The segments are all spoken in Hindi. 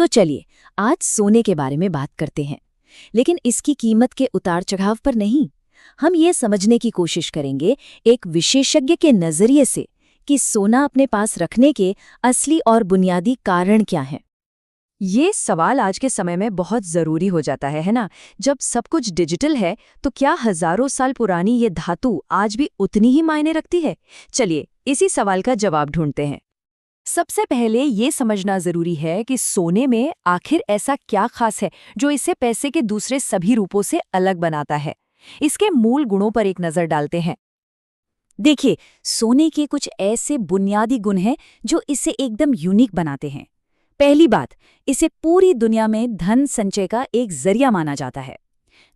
तो चलिए आज सोने के बारे में बात करते हैं, लेकिन इसकी कीमत के उतार चढ़ाव पर नहीं। हम ये समझने की कोशिश करेंगे एक विशेषज्ञ के नजरिए से कि सोना अपने पास रखने के असली और बुनियादी कारण क्या हैं। ये सवाल आज के समय में बहुत जरूरी हो जाता है ना? जब सब कुछ डिजिटल है तो क्या हजारों साल पुरानी ये धातु आज भी उतनी ही मायने रखती है? चलिए इसी सवाल का जवाब ढूंढते हैं। सबसे पहले ये समझना जरूरी है कि सोने में आखिर ऐसा क्या खास है जो इसे पैसे के दूसरे सभी रूपों से अलग बनाता है। इसके मूल गुणों पर एक नजर डालते हैं। देखिए, सोने के कुछ ऐसे बुनियादी गुण हैं जो इसे एकदम यूनिक बनाते हैं। पहली बात, इसे पूरी दुनिया में धन संचय का एक जरिया माना जाता है।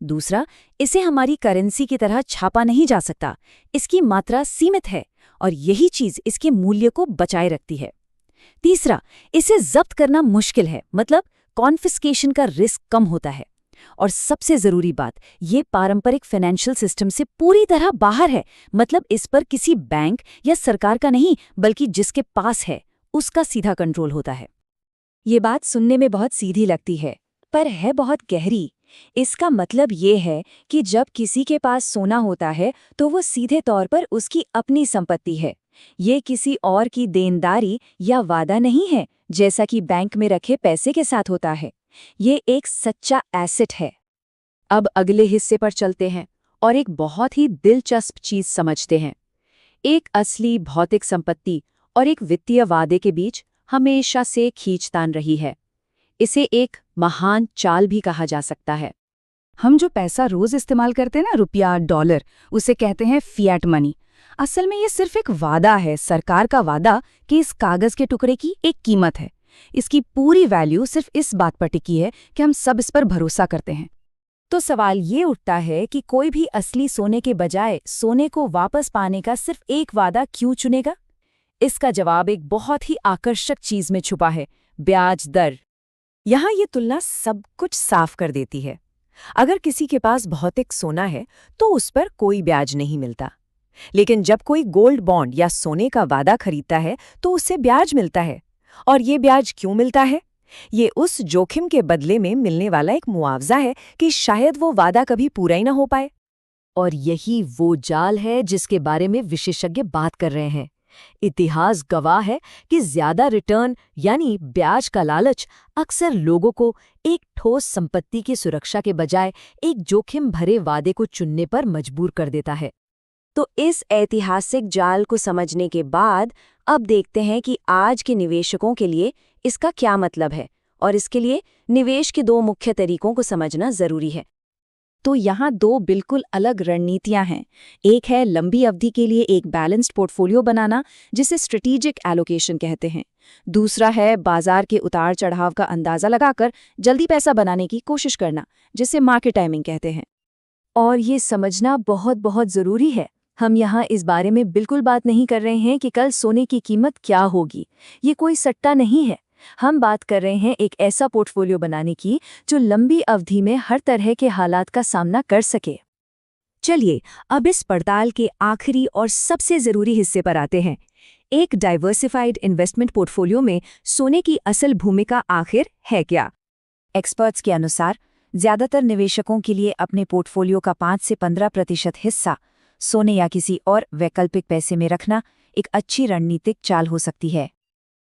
दूसरा, इसे हमारी करेंसी की तरह छापा नहीं जा सकता, इसकी मात्रा सीमित है और यही चीज इसके मूल्य को बचाए रखती है। तीसरा, इसे जब्त करना मुश्किल है, मतलब कॉन्फिस्केशन का रिस्क कम होता है। और सबसे जरूरी बात, ये पारंपरिक फाइनेंशियल सिस्टम से पूरी तरह बाहर है, मतलब इस पर किसी बैंक या सरकार का नहीं बल्कि जिसके पास है उसका सीधा कंट्रोल होता है। ये बात सुनने में बहुत सीधी लगती है, पर है बहुत गहरी। इसका मतलब ये है कि जब किसी के पास सोना होता है तो वो सीधे तौर पर उसकी अपनी संपत्ति है। ये किसी और की देनदारी या वादा नहीं है, जैसा कि बैंक में रखे पैसे के साथ होता है। ये एक सच्चा एसेट है। अब अगले हिस्से पर चलते हैं और एक बहुत ही दिलचस्प चीज समझते हैं। एक असली भौतिक संपत्ति और एक वित्तीय वादे के बीच हमेशा से खींचतान रही है। इसे एक महान चाल भी कहा जा सकता है। हम जो पैसा रोज इस्तेमाल करते हैं ना, रुपया, डॉलर, उसे कहते हैं फिएट मनी। असल में ये सिर्फ एक वादा है, सरकार का वादा कि इस कागज के टुकड़े की एक कीमत है। इसकी पूरी वैल्यू सिर्फ इस बात पर टिकी है कि हम सब इस पर भरोसा करते हैं। तो सवाल ये उठता है कि कोई भी असली सोने के बजाय सोने को वापस पाने का सिर्फ एक वादा क्यों चुनेगा? इसका जवाब एक बहुत ही आकर्षक चीज में छुपा है, ब्याज दर। यहाँ ये तुलना सब कुछ साफ कर देती है। अगर किसी के पास भौतिक सोना है तो उस पर कोई ब्याज नहीं मिलता, लेकिन जब कोई गोल्ड बॉन्ड या सोने का वादा खरीदता है तो उससे ब्याज मिलता है। और ये ब्याज क्यों मिलता है? ये उस जोखिम के बदले में मिलने वाला एक मुआवजा है कि शायद वो वादा कभी पूरा ही ना हो पाए। और यही वो जाल है जिसके बारे में विशेषज्ञ बात कर रहे हैं। इतिहास गवाह है कि ज्यादा रिटर्न यानी ब्याज का लालच अक्सर लोगों को एक ठोस संपत्ति की सुरक्षा के बजाय एक जोखिम भरे वादे को चुनने पर मजबूर कर देता है। तो इस ऐतिहासिक जाल को समझने के बाद अब देखते हैं कि आज के निवेशकों के लिए इसका क्या मतलब है, और इसके लिए निवेश के दो मुख्य तरीकों को समझना जरूरी है। तो यहाँ दो बिल्कुल अलग रणनीतियां हैं। एक है लंबी अवधि के लिए एक बैलेंस्ड पोर्टफोलियो बनाना, जिसे स्ट्रेटेजिक एलोकेशन कहते हैं। दूसरा है बाजार के उतार चढ़ाव का अंदाजा लगाकर जल्दी पैसा बनाने की कोशिश करना, जिसे मार्केट टाइमिंग कहते हैं। और ये समझना बहुत बहुत जरूरी है। हम यहाँ इस बारे में बिल्कुल बात नहीं कर रहे हैं कि कल सोने की कीमत क्या होगी। ये कोई सट्टा नहीं है। हम बात कर रहे हैं एक ऐसा पोर्टफोलियो बनाने की जो लंबी अवधि में हर तरह के हालात का सामना कर सके। चलिए अब इस पड़ताल के आखिरी और सबसे जरूरी हिस्से पर आते हैं। एक डाइवर्सिफाइड इन्वेस्टमेंट पोर्टफोलियो में सोने की असल भूमिका आखिर है क्या? एक्सपर्ट्स के अनुसार ज्यादातर निवेशकों के लिए अपने पोर्टफोलियो का 5 से 15% हिस्सा सोने या किसी और वैकल्पिक पैसे में रखना एक अच्छी रणनीतिक चाल हो सकती है।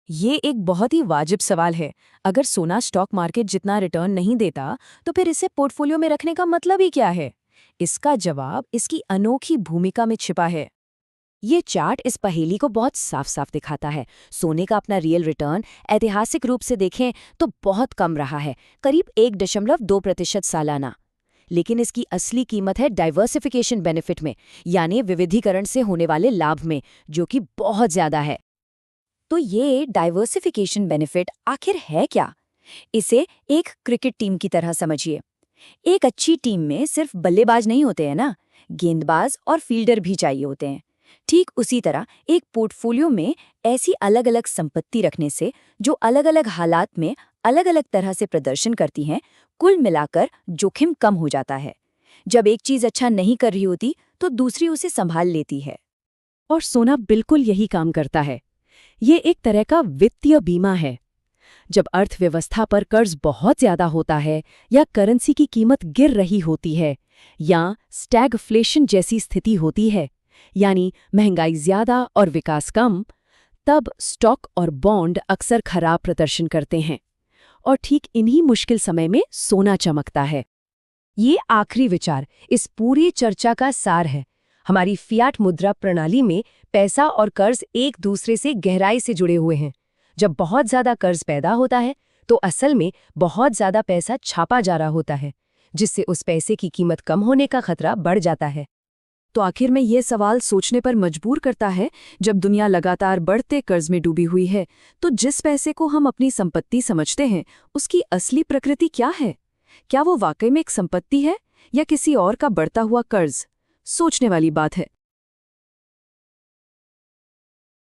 ये एक बहुत ही वाजिब सवाल है। अगर सोना स्टॉक मार्केट जितना रिटर्न नहीं देता तो फिर इसे पोर्टफोलियो में रखने का मतलब ही क्या है? इसका जवाब इसकी अनोखी भूमिका में छिपा है। ये चार्ट इस पहेली को बहुत साफ साफ दिखाता है। सोने का अपना रियल रिटर्न ऐतिहासिक रूप से देखें तो बहुत कम रहा है, करीब 1.2% सालाना। लेकिन इसकी असली कीमत है डाइवर्सिफिकेशन बेनिफिट में, यानी विविधीकरण से होने वाले लाभ में, जो कि बहुत ज्यादा है। तो ये डाइवर्सिफिकेशन बेनिफिट आखिर है क्या? इसे एक क्रिकेट टीम की तरह समझिए। एक अच्छी टीम में सिर्फ बल्लेबाज नहीं होते हैं ना, गेंदबाज और फील्डर भी चाहिए होते हैं। ठीक उसी तरह एक पोर्टफोलियो में ऐसी अलग अलग संपत्ति रखने से, जो अलग अलग हालात में अलग अलग तरह से प्रदर्शन करती हैं, कुल मिलाकर जोखिम कम हो जाता है। जब एक चीज अच्छा नहीं कर रही होती तो दूसरी उसे संभाल लेती है। और सोना बिल्कुल यही काम करता है। ये एक तरह का वित्तीय बीमा है। जब अर्थव्यवस्था पर कर्ज बहुत ज्यादा होता है या करेंसी की कीमत गिर रही होती है या स्टैगफ्लेशन जैसी स्थिति होती है, यानी महंगाई ज्यादा और विकास कम, तब स्टॉक और बॉन्ड अक्सर खराब प्रदर्शन करते हैं। और ठीक इन्हीं मुश्किल समय में सोना चमकता है। ये आखिरी विचार इस पूरी चर्चा का सार है। हमारी फियाट मुद्रा प्रणाली में पैसा और कर्ज एक दूसरे से गहराई से जुड़े हुए हैं। जब बहुत ज्यादा कर्ज पैदा होता है तो असल में बहुत ज्यादा पैसा छापा जा रहा होता है, जिससे उस पैसे की कीमत कम होने का खतरा बढ़ जाता है। तो आखिर में ये सवाल सोचने पर मजबूर करता है, जब दुनिया लगातार बढ़ते कर्ज में डूबी हुई है, तो जिस पैसे को हम अपनी संपत्ति समझते हैं, उसकी असली प्रकृति क्या है? क्या वो वाकई में एक संपत्ति है या किसी और का बढ़ता हुआ कर्ज? सोचने वाली बात है।